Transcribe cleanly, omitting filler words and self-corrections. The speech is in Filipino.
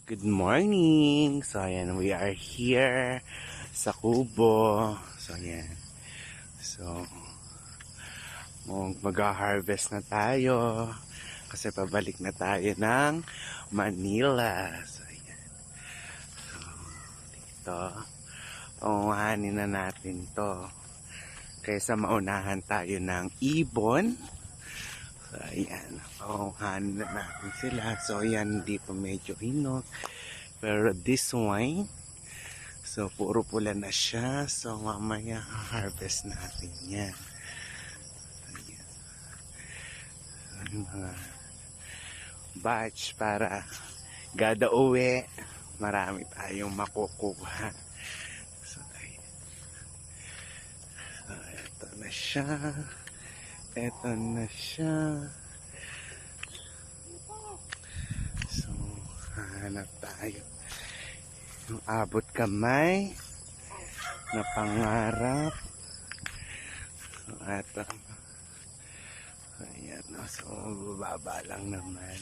Good morning! So, ayan, we are here sa Kubo. So, ayan. So, mag-harvest na tayo kasi pabalik na tayo ng Manila. So, ayan. So, dito, panguhanin na natin to kaysa maunahan tayo ng ibon. So, ayan, panguhanin na natin sila. So, ayan, hindi pa medyo hinog. Pero this one, so puro pula na siya. So mamaya harvest natin yan. Ayan. So, yung mga batch para gada uwi, marami tayong makukuha. So, ayan. So eto na siya. Eto na siya. So hanap tayo yung abot kamay na pangarap. So, eto. Ayan. So, bababa lang naman.